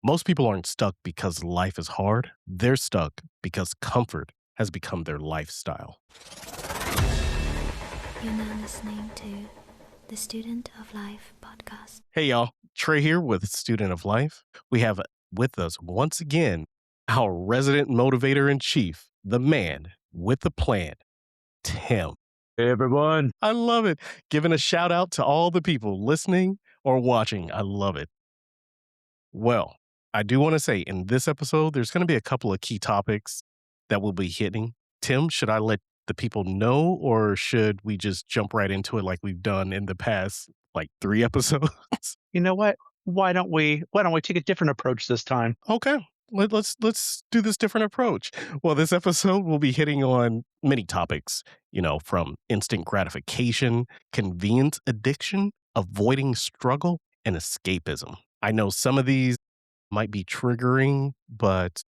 Most people aren't stuck because life is hard. They're stuck because comfort has become their lifestyle. You're now listening to the Student of Life podcast. Hey, y'all. Trey here with Student of Life. We have with us once again our resident motivator in chief, the man with the plan, Tim. Hey everyone. I love it. Giving a shout out to all the people listening or watching. I love it. Well, I do want to say in this episode, there's going to be a couple of key topics that we'll be hitting. Tim, should I let the people know or should we just jump right into it like we've done in the past like 3 episodes? You know what? Why don't we take a different approach this time? Okay. Let's do this different approach. Well, this episode will be hitting on many topics, from instant gratification, convenience addiction, avoiding struggle, and escapism. I know some of these might be triggering, but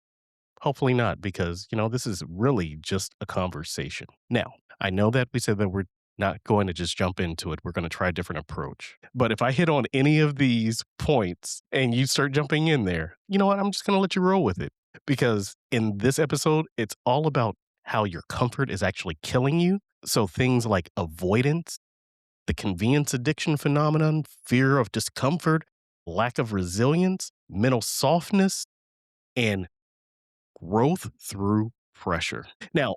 hopefully not, because, this is really just a conversation. Now, I know that we said that we're not going to just jump into it. We're going to try a different approach. But if I hit on any of these points and you start jumping in there, you know what? I'm just going to let you roll with it. Because in this episode, it's all about how your comfort is actually killing you. So things like avoidance, the convenience addiction phenomenon, fear of discomfort, lack of resilience, mental softness, and growth through pressure. Now,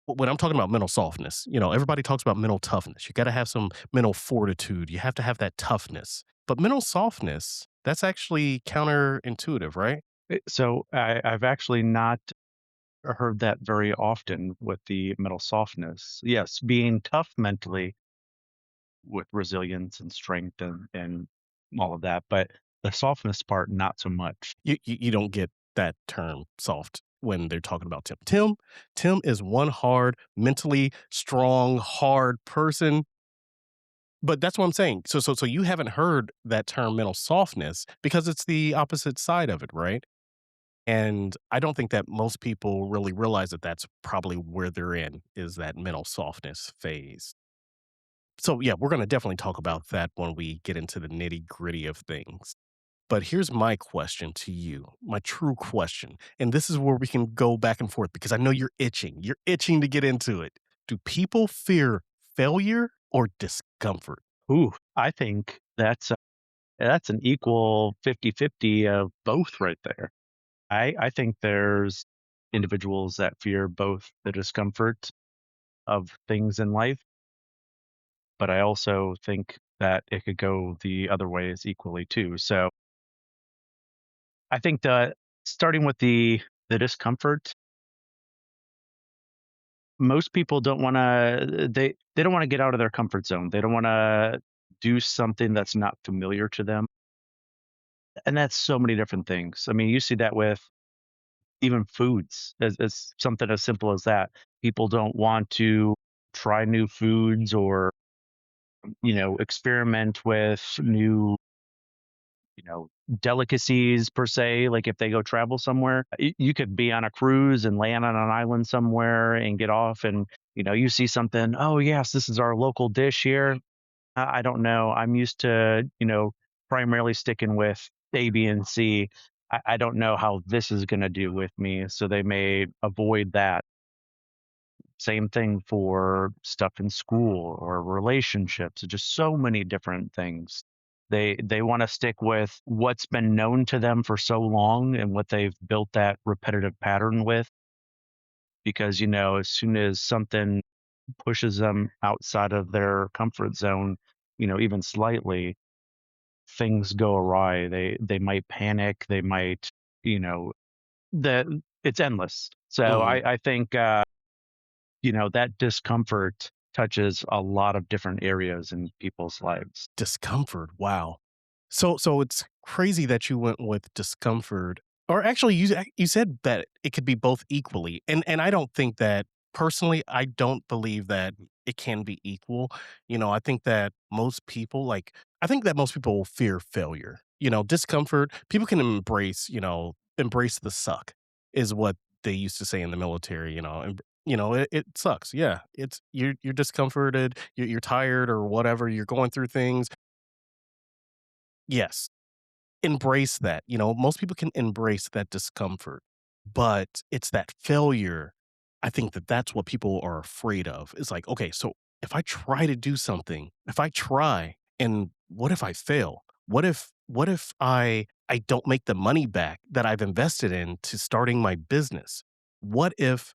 when I'm talking about mental softness, everybody talks about mental toughness. You got to have some mental fortitude. You have to have that toughness. But mental softness, that's actually counterintuitive, right? I've actually not heard that very often with the mental softness. Yes, being tough mentally with resilience and strength and all of that, but the softness part, not so much. You don't get that term soft when they're talking about Tim. Tim is one hard, mentally strong, hard person. But that's what I'm saying. So you haven't heard that term mental softness because it's the opposite side of it, right? And I don't think that most people really realize that that's probably where they're in is that mental softness phase. So yeah, we're going to definitely talk about that when we get into the nitty gritty of things. But here's my question to you, my true question. And this is where we can go back and forth because I know you're itching. You're itching to get into it. Do people fear failure or discomfort? Ooh, I think that's an equal 50-50 of both right there. I think there's individuals that fear both the discomfort of things in life, but I also think that it could go the other ways equally too. So I think that starting with the discomfort, most people don't want to they don't want to get out of their comfort zone. They don't want to do something that's not familiar to them. And that's so many different things. I mean, you see that with even foods, as something as simple as that. People don't want to try new foods or experiment with new delicacies per se. Like if they go travel somewhere, you could be on a cruise and land on an island somewhere and get off and you see something. Oh yes, this is our local dish here. I don't know. I'm used to primarily sticking with A, B, and C. I don't know how this is going to do with me, so they may avoid that. Same thing for stuff in school or relationships, just so many different things. They want to stick with what's been known to them for so long and what they've built that repetitive pattern with, because as soon as something pushes them outside of their comfort zone, even slightly, things go awry. They might panic, they might, that it's endless. So Mhm. I think that discomfort touches a lot of different areas in people's lives. Discomfort. Wow. So it's crazy that you went with discomfort. Or actually you said that it could be both equally. And I don't think that personally I don't believe that it can be equal. I think that I think that most people will fear failure. Discomfort, people can embrace the suck is what they used to say in the military, and it sucks. Yeah. You're discomforted, you're tired or whatever, you're going through things. Yes, embrace that. Most people can embrace that discomfort, but it's that failure. I think that that's what people are afraid of. It's like, okay, so if I try to do something, if I try, and what if I fail? What if I don't make the money back that I've invested into starting my business? What if,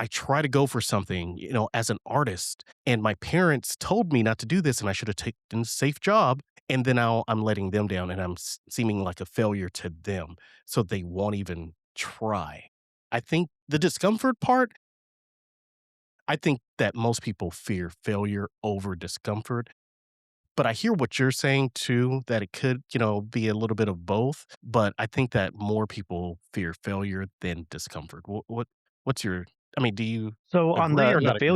I try to go for something, as an artist and my parents told me not to do this and I should have taken a safe job, and then now I'm letting them down and I'm seeming like a failure to them, so they won't even try. I think the discomfort part, I think that most people fear failure over discomfort. But I hear what you're saying too, that it could, be a little bit of both. But I think that more people fear failure than discomfort. What's your, I mean, do you So on agree or the not agree?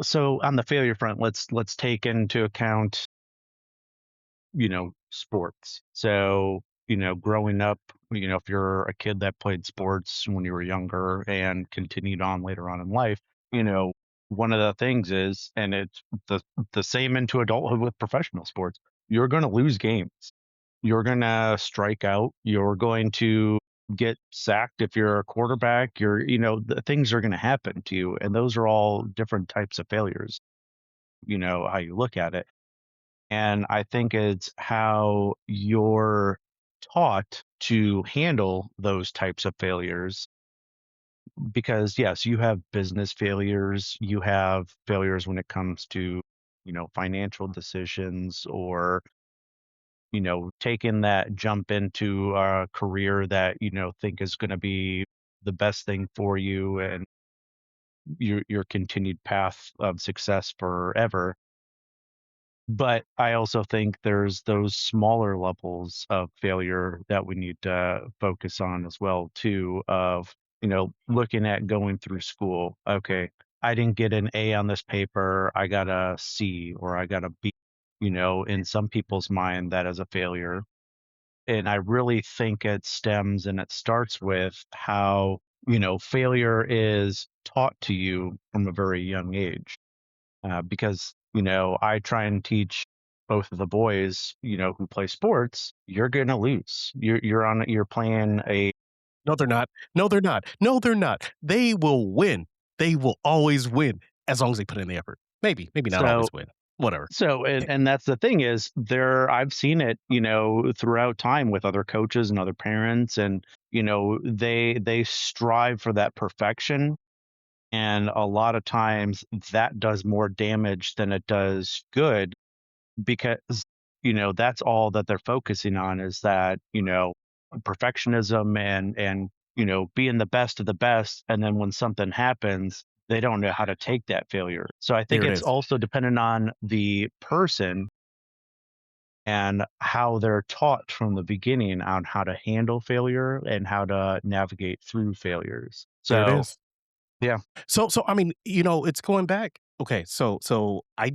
so on the failure front, let's take into account, sports. So, growing up, if you're a kid that played sports when you were younger and continued on later on in life, you know, one of the things is, and it's the same into adulthood with professional sports, you're going to lose games. You're going to strike out. You're going to get sacked if you're a quarterback. The things are going to happen to you. And those are all different types of failures, how you look at it. And I think it's how you're taught to handle those types of failures. Because, yes, you have business failures, you have failures when it comes to, financial decisions or, taking that jump into a career that, think is going to be the best thing for you and your continued path of success forever. But I also think there's those smaller levels of failure that we need to focus on as well too, of, looking at going through school. Okay, I didn't get an A on this paper, I got a C or I got a B. In some people's mind that is a failure. And I really think it stems and it starts with how, failure is taught to you from a very young age, because I try and teach both of the boys, who play sports, you're gonna lose. You're playing a No, they're not. No, they're not. No, they're not. They will win. They will always win as long as they put in the effort. Maybe not so always win. Whatever. and that's the thing is there I've seen it, throughout time with other coaches and other parents, and they strive for that perfection, and a lot of times that does more damage than it does good because that's all that they're focusing on is that perfectionism and being the best of the best, and then when something happens they don't know how to take that failure. So I think There it it's is. also dependent on the person and how they're taught from the beginning on how to handle failure and how to navigate through failures. There it So is. yeah. So I mean, it's going back. Okay, so I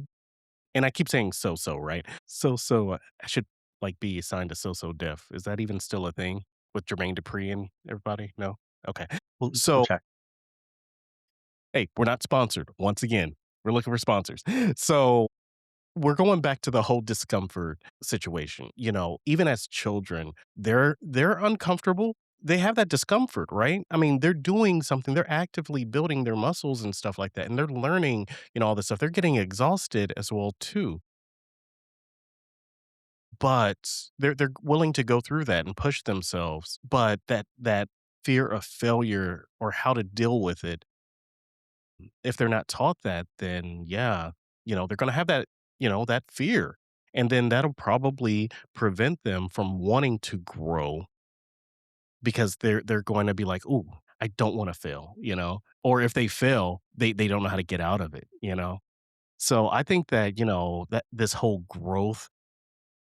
keep saying so, right? I should like be assigned to so deaf. Is that even still a thing with Jermaine Dupri and everybody? No? Okay. We'll So, check. hey, we're not sponsored. Once again, we're looking for sponsors. So we're going back to the whole discomfort situation. Even as children, they're uncomfortable. They have that discomfort, right? I mean, they're doing something. They're actively building their muscles and stuff like that, and they're learning, all this stuff. They're getting exhausted as well too. But they're willing to go through that and push themselves. But that fear of failure or how to deal with it, if they're not taught that, then yeah, they're gonna have that fear. And then that'll probably prevent them from wanting to grow because they're going to be like, "Ooh, I don't wanna fail." Or if they fail, they don't know how to get out of it. So I think that, that this whole growth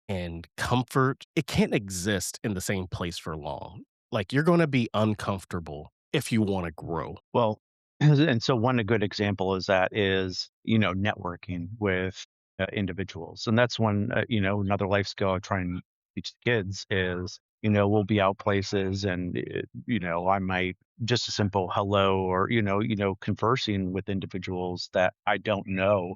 and comfort, it can't exist in the same place for long. Like, you're gonna be uncomfortable if you wanna grow. Well, and so one a good example is that is, networking with individuals. And that's one, another life skill I try and teach the kids is, we'll be out places and, I might just a simple hello or, conversing with individuals that I don't know.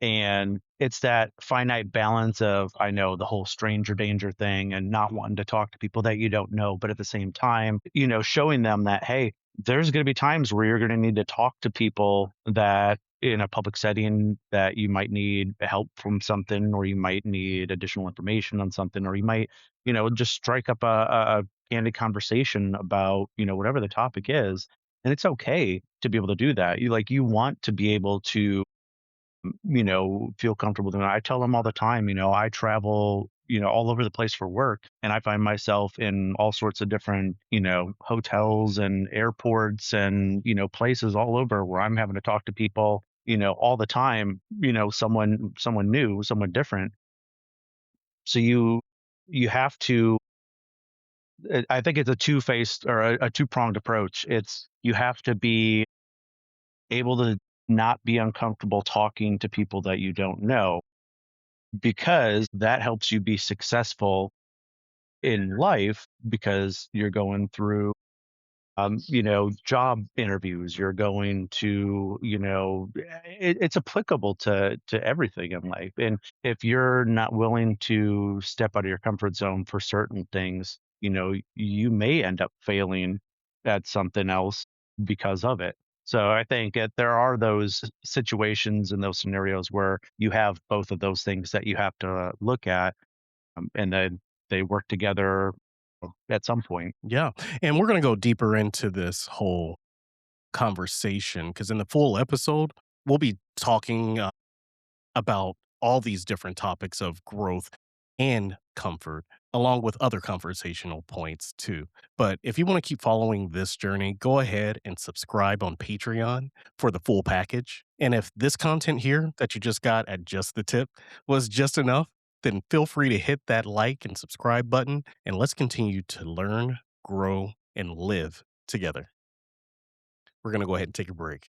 And it's that finite balance of, I know the whole stranger danger thing and not wanting to talk to people that you don't know, but at the same time, showing them that, hey, there's going to be times where you're going to need to talk to people that in a public setting that you might need help from something, or you might need additional information on something, or you might, just strike up a candid conversation about, whatever the topic is. And it's okay to be able to do that. You want to be able to feel comfortable doing it. I tell them all the time, I travel, all over the place for work, and I find myself in all sorts of different, hotels and airports and, places all over where I'm having to talk to people, all the time, someone new, someone different. So you have to I think it's a two-faced or a two-pronged approach. It's you have to be able to not be uncomfortable talking to people that you don't know, because that helps you be successful in life, because you're going through job interviews, you're going to, it's applicable to everything in life. And if you're not willing to step out of your comfort zone for certain things, you may end up failing at something else because of it. So I think that there are those situations and those scenarios where you have both of those things that you have to look at, and then they work together at some point. Yeah. And we're going to go deeper into this whole conversation because in the full episode, we'll be talking about all these different topics of growth and comfort, along with other conversational points too. But if you want to keep following this journey, go ahead and subscribe on Patreon for the full package. And if this content here that you just got at just the tip was just enough, then feel free to hit that like and subscribe button and let's continue to learn, grow, and live together. We're going to go ahead and take a break.